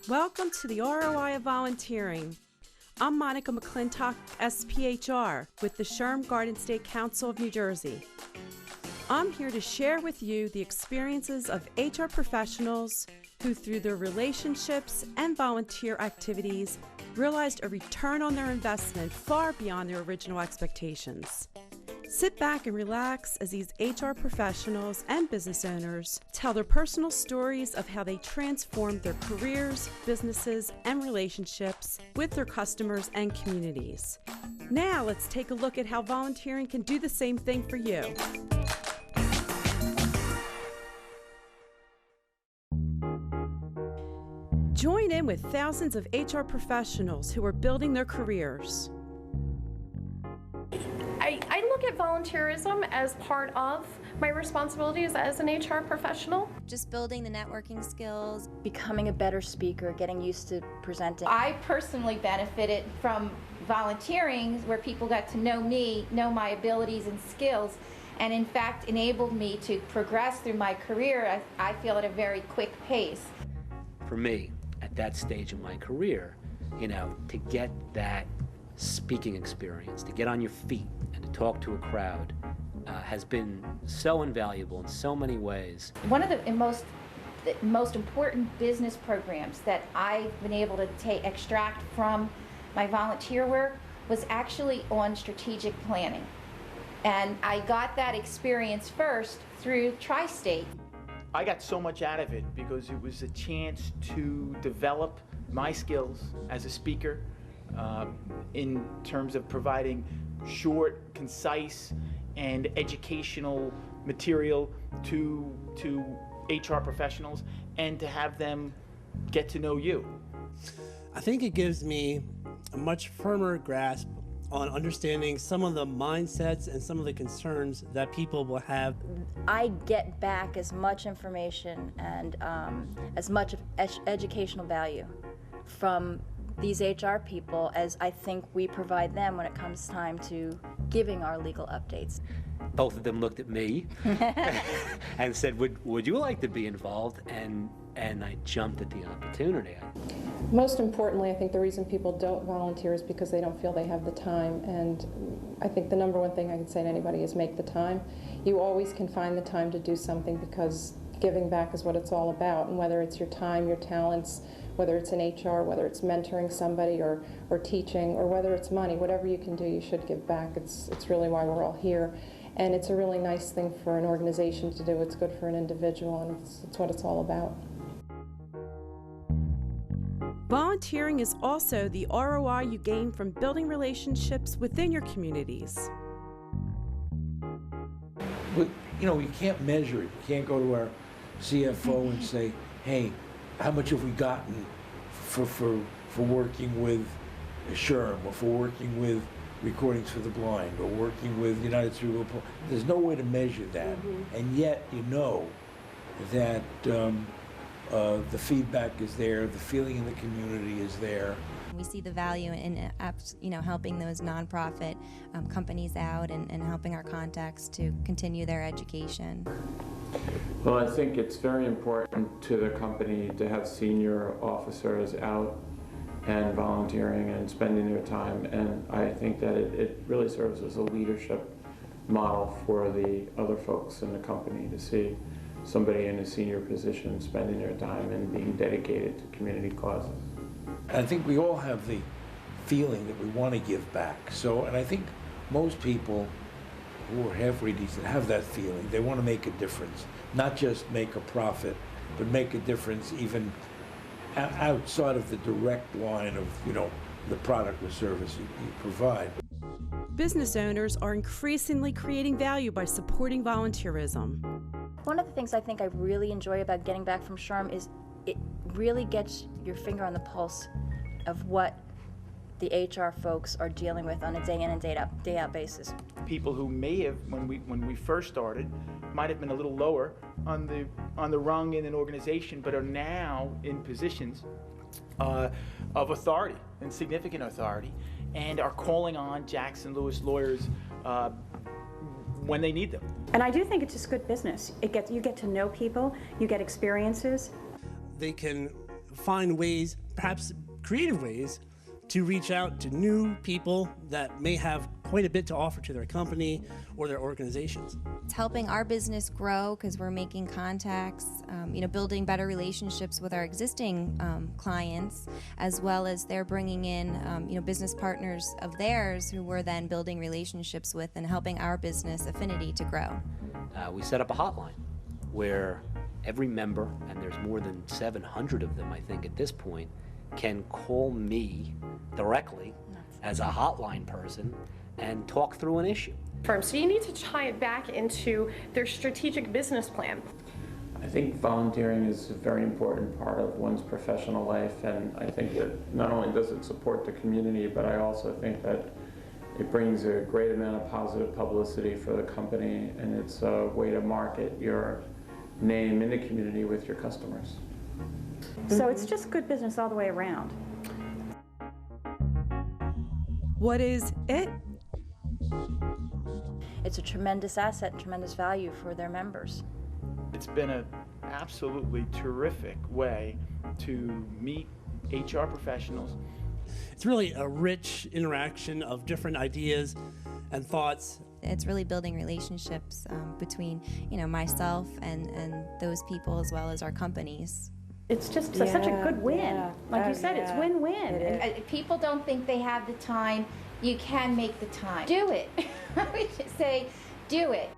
Welcome to the ROI of Volunteering. I'm Monica McClintock, SPHR, with the SHRM Garden State Council of New Jersey. I'm here to share with you the experiences of HR professionals who, through their relationships and volunteer activities, realized a return on their investment far beyond their original expectations. Sit back and relax as these HR professionals and business owners tell their personal stories of how they transformed their careers, businesses, and relationships with their customers and communities. Now let's take a look at how volunteering can do the same thing for you. Join in with thousands of HR professionals who are building their careers. I look at volunteerism as part of my responsibilities as an HR professional. Just building the networking skills. Becoming a better speaker, getting used to presenting. I personally benefited from volunteering where people got to know me, know my abilities and skills, and in fact enabled me to progress through my career, I feel, at a very quick pace. For me, at that stage in my career, to get that speaking experience, to get on your feet and to talk to a crowd has been so invaluable in so many ways. One of the most important business programs that I've been able to extract from my volunteer work was actually on strategic planning. And I got that experience first through Tri-State. I got so much out of it because it was a chance to develop my skills as a speaker in terms of providing short, concise, and educational material to HR professionals and to have them get to know you. I think it gives me a much firmer grasp on understanding some of the mindsets and some of the concerns that people will have. I get back as much information and as much of educational value from these HR people as I think we provide them when it comes time to giving our legal updates. Both of them looked at me and said, would you like to be involved? And I jumped at the opportunity. Most importantly, I think the reason people don't volunteer is because they don't feel they have the time. And I think the number one thing I can say to anybody is make the time. You always can find the time to do something because giving back is what it's all about. And whether it's your time, your talents, whether it's in HR, whether it's mentoring somebody or teaching, or whether it's money, whatever you can do, you should give back. It's really why we're all here. And it's a really nice thing for an organization to do. It's good for an individual, and it's what it's all about. Volunteering is also the ROI you gain from building relationships within your communities. But, you can't measure it. You can't go to our CFO and say, hey, how much have we gotten for working with SHRM, or for working with Recordings for the Blind, or working with United Cerebral Palsy? There's no way to measure that. And yet you know that the feedback is there, the feeling in the community is there. We see the value in helping those nonprofit companies out and helping our contacts to continue their education. Well, I think it's very important to the company to have senior officers out and volunteering and spending their time, and I think that it really serves as a leadership model for the other folks in the company to see somebody in a senior position spending their time and being dedicated to community causes. I think we all have the feeling that we want to give back. And I think most people who are halfway decent have that feeling. They want to make a difference, not just make a profit, but make a difference even outside of the direct line of, the product or service you provide. Business owners are increasingly creating value by supporting volunteerism. One of the things I think I really enjoy about getting back from SHRM is it really gets your finger on the pulse of what the HR folks are dealing with on a day in and day out basis. People who may have, when we first started, might have been a little lower on the rung in an organization, but are now in positions of authority and significant authority, and are calling on Jackson Lewis lawyers when they need them. And I do think it's just good business. You get to know people, you get experiences. They can find ways, perhaps creative ways, to reach out to new people that may have quite a bit to offer to their company or their organizations. It's helping our business grow because we're making contacts, building better relationships with our existing clients, as well as they're bringing in, business partners of theirs who we're then building relationships with and helping our business affinity to grow. We set up a hotline where every member, and there's more than 700 of them, I think, at this point, can call me directly as a hotline person and talk through an issue. So you need to tie it back into their strategic business plan. I think volunteering is a very important part of one's professional life, and I think that not only does it support the community, but I also think that it brings a great amount of positive publicity for the company, and it's a way to market your name in the community with your customers. So it's just good business all the way around. What is it? It's a tremendous asset and tremendous value for their members. It's been an absolutely terrific way to meet HR professionals. It's really a rich interaction of different ideas and thoughts. It's really building relationships between, myself and those people as well as our companies. It's just such a good win. Like you said, it's win-win. And people don't think they have the time. You can make the time. Do it. I would just say, do it.